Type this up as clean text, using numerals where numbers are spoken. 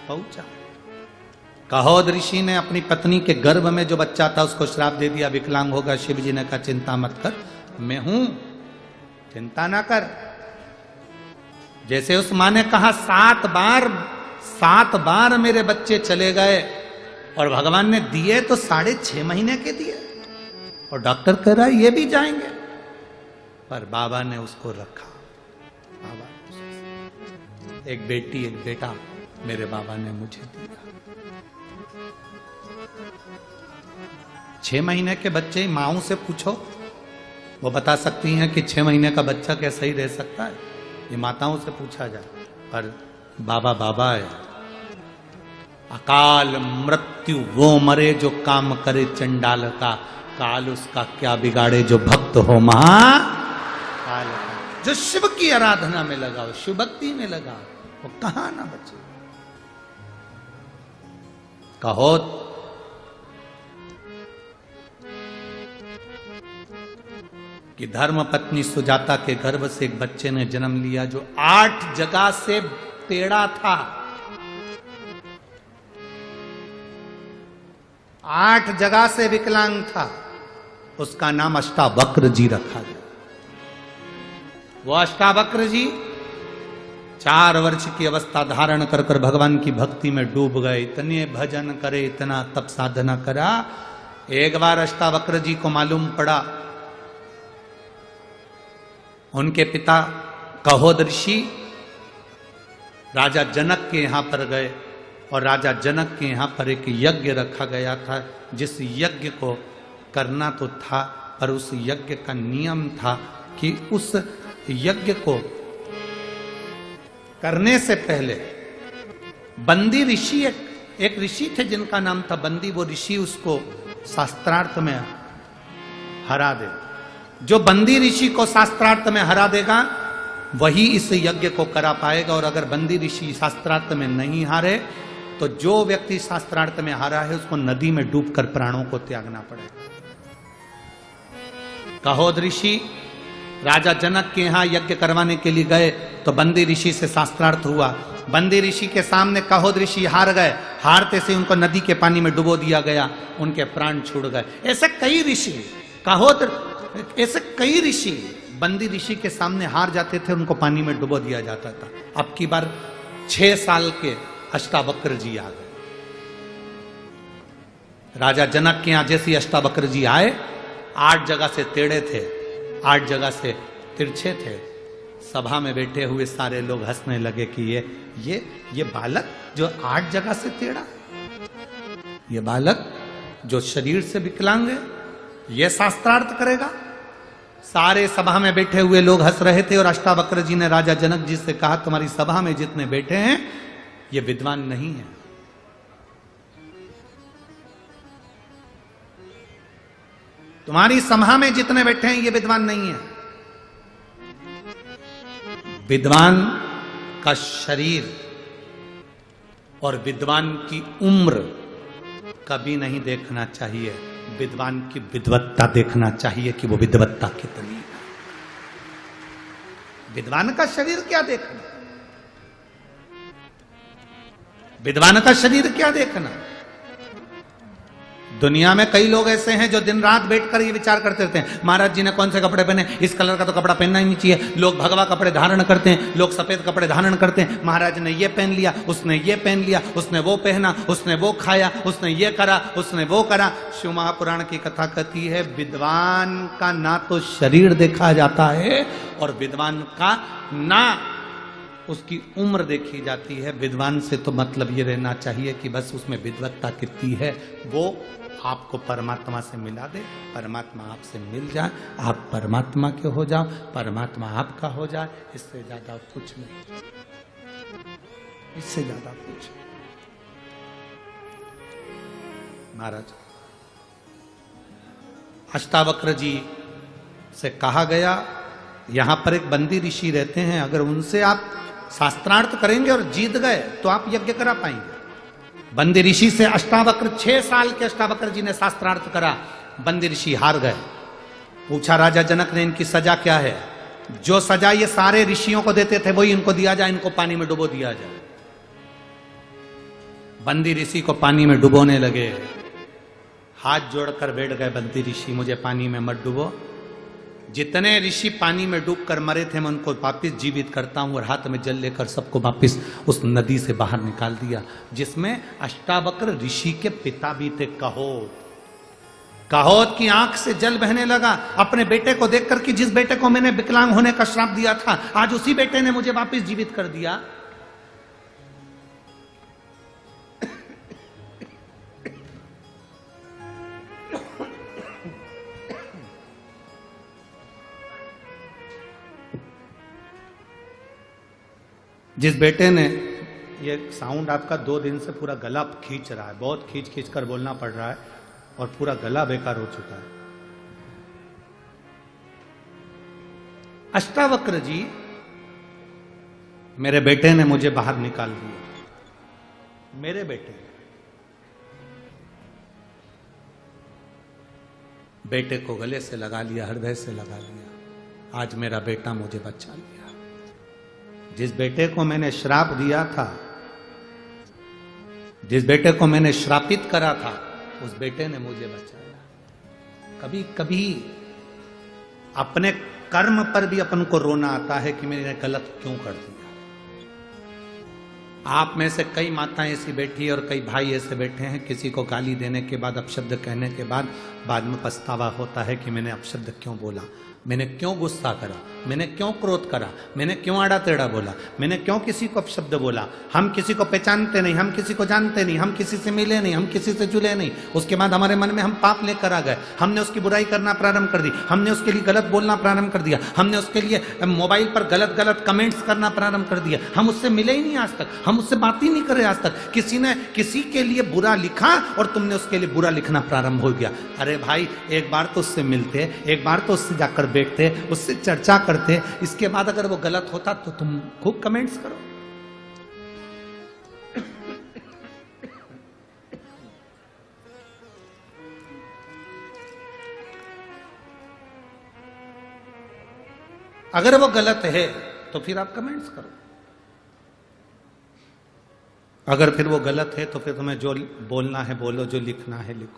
पहुंचा। कहोद ऋषि ने अपनी पत्नी के गर्भ में जो बच्चा था उसको श्राप दे दिया, विकलांग होगा। शिव जी ने कहा चिंता मत कर, मैं हूं, चिंता ना कर। जैसे उस मां ने कहा 7 बार मेरे बच्चे चले गए और भगवान ने दिए तो 6.5 महीने के दिए, और डॉक्टर कह रहा है ये भी जाएंगे, पर बाबा ने उसको रखा। बाबा, एक बेटी एक बेटा मेरे बाबा ने मुझे दिया। 6 महीने के बच्चे, माओं से पूछो, वो बता सकती हैं कि 6 महीने का बच्चा कैसे ही रह सकता है, ये माताओं से पूछा जाए। पर बाबा बाबा है। अकाल मृत्यु वो मरे जो काम करे चंडाल का, काल उसका क्या बिगाड़े जो भक्त हो महाकाल का। जो शिव की आराधना में लगा हो, शिव भक्ति में लगा हो, वो कहां ना बचे। कहो कि धर्म पत्नी सुजाता के गर्भ से एक बच्चे ने जन्म लिया जो 8 जगह से टेढ़ा था। 8 जगह से विकलांग था। उसका नाम अष्टावक्र जी रखा गया। वो अष्टावक्र जी 4 वर्ष की अवस्था धारण कर कर भगवान की भक्ति में डूब गए। इतने भजन करे, इतना तप साधना करा। एक बार अष्टावक्र जी को मालूम पड़ा उनके पिता कहोद ऋषि राजा जनक के यहां पर गए, और राजा जनक के यहां पर एक यज्ञ रखा गया था, जिस यज्ञ को करना तो था, पर उस यज्ञ का नियम था कि उस यज्ञ को करने से पहले बंदी ऋषि, एक ऋषि थे जिनका नाम था बंदी, वो ऋषि उसको शास्त्रार्थ में हरा दे। जो बंदी ऋषि को शास्त्रार्थ में हरा देगा वही इस यज्ञ को करा पाएगा, और अगर बंदी ऋषि शास्त्रार्थ में नहीं हारे तो जो व्यक्ति शास्त्रार्थ में हारा है उसको नदी में डूबकर प्राणों को त्यागना पड़ेगा। कहोद ऋषि राजा जनक के यहां यज्ञ करवाने के लिए गए तो बंदी ऋषि से शास्त्रार्थ हुआ। बंदी ऋषि के सामने कहोद ऋषि हार गए। हारते से उनको नदी के पानी में डुबो दिया गया, उनके प्राण छूट गए। ऐसे कई ऋषि ऐसे कई ऋषि बंदी ऋषि के सामने हार जाते थे, उनको पानी में डुबो दिया जाता था। अब की बार 6 साल के अष्टावक्र जी आ गए। राजा जनक के यहां जैसे अष्टावक्र जी आए, 8 जगह से टेढ़े थे, 8 जगह से तिरछे थे। सभा में बैठे हुए सारे लोग हंसने लगे कि ये बालक जो 8 जगह से टेढ़ा, ये बालक जो शरीर से विकलांग है, ये शास्त्रार्थ करेगा। सारे सभा में बैठे हुए लोग हंस रहे थे, और अष्टावक्र जी ने राजा जनक जी से कहा तुम्हारी सभा में जितने बैठे हैं ये विद्वान नहीं है। तुम्हारी सभा में जितने बैठे हैं ये विद्वान नहीं है। विद्वान का शरीर और विद्वान की उम्र कभी नहीं देखना चाहिए, विद्वान की विद्वत्ता देखना चाहिए कि वो विद्वत्ता कितनी है। विद्वान का शरीर क्या देखना, विद्वान का शरीर क्या देखना। दुनिया में कई लोग ऐसे हैं जो दिन रात बैठकर ये विचार करते रहते हैं महाराज जी ने कौन से कपड़े पहने, इस कलर का तो कपड़ा पहनना ही नहीं चाहिए। लोग भगवा कपड़े धारण करते हैं, लोग सफेद कपड़े धारण करते हैं। महाराज ने ये पहन लिया, उसने ये पहन लिया, उसने वो पहना, उसने वो खाया, उसने ये करा, उसने वो करा। शिव महापुराण की कथा कहती है विद्वान का ना तो शरीर देखा जाता है और विद्वान का ना उसकी उम्र देखी जाती है। विद्वान से तो मतलब ये रहना चाहिए कि बस उसमें विद्वत्ता कितनी है, वो आपको परमात्मा से मिला दे, परमात्मा आपसे मिल जाए, आप परमात्मा के हो जाओ, परमात्मा आपका हो जाए। इससे ज्यादा कुछ नहीं, इससे ज्यादा कुछ। महाराज अष्टावक्र जी से कहा गया यहां पर एक बंदी ऋषि रहते हैं, अगर उनसे आप शास्त्रार्थ करेंगे और जीत गए तो आप यज्ञ करा पाएंगे। बंदी ऋषि से अष्टावक्र 6 साल के अष्टावक्र जी ने शास्त्रार्थ करा, बंदी ऋषि हार गए। पूछा राजा जनक ने इनकी सजा क्या है। जो सजा ये सारे ऋषियों को देते थे वही इनको दिया जाए, इनको पानी में डुबो दिया जाए। बंदी ऋषि को पानी में डुबोने लगे। हाथ जोड़कर बैठ गए बंदी ऋषि, मुझे पानी में मत डुबो। जितने ऋषि पानी में डूबकर मरे थे मैं उनको वापिस जीवित करता हूं और हाथ में जल लेकर सबको वापिस उस नदी से बाहर निकाल दिया, जिसमें अष्टावक्र ऋषि के पिता भी थे कहोत। कहोत की आंख से जल बहने लगा अपने बेटे को देखकर कि जिस बेटे को मैंने विकलांग होने का श्राप दिया था, आज उसी बेटे ने मुझे वापिस जीवित कर दिया। जिस बेटे ने, ये साउंड आपका 2 दिन से पूरा गला खींच रहा है, बहुत खींच खींच कर बोलना पड़ रहा है और पूरा गला बेकार हो चुका है। अष्टावक्र जी, मेरे बेटे ने मुझे बाहर निकाल दिया। मेरे बेटे को गले से लगा लिया, हृदय से लगा लिया। आज मेरा बेटा मुझे बचा लिया। जिस बेटे को मैंने श्राप दिया था, जिस बेटे को मैंने श्रापित करा था, उस बेटे ने मुझे बचाया। कभी कभी अपने कर्म पर भी अपन को रोना आता है कि मैंने गलत क्यों कर दिया। आप में से कई माताएं ऐसी बैठी है और कई भाई ऐसे बैठे हैं, किसी को गाली देने के बाद, अपशब्द कहने के बाद में पछतावा होता है कि मैंने अपशब्द क्यों बोला, मैंने क्यों गुस्सा करा, मैंने क्यों क्रोध करा, मैंने क्यों आड़ा टेढ़ा बोला, मैंने क्यों किसी को अपशब्द बोला। हम किसी को पहचानते नहीं, हम किसी को जानते नहीं, हम किसी से मिले नहीं, हम किसी से जुले नहीं, उसके बाद हमारे मन में हम पाप लेकर आ गए, हमने उसकी बुराई करना प्रारंभ कर दी, हमने उसके लिए गलत बोलना प्रारंभ कर दिया, हमने उसके लिए मोबाइल पर गलत गलत कमेंट्स करना प्रारंभ कर दिया। हम उससे मिले ही नहीं आज तक, हम उससे बात ही नहीं करे आज तक। किसी ने किसी के लिए बुरा लिखा और तुमने उसके लिए बुरा लिखना प्रारंभ हो गया। अरे भाई, एक बार तो उससे मिलते, एक बार तो उससे जाकर बैठते, उससे चर्चा करते, इसके बाद अगर वो गलत होता तो तुम खूब कमेंट्स करो। अगर वो गलत है तो फिर आप कमेंट्स करो, अगर फिर वो गलत है तो फिर तुम्हें जो बोलना है बोलो, जो लिखना है लिखो।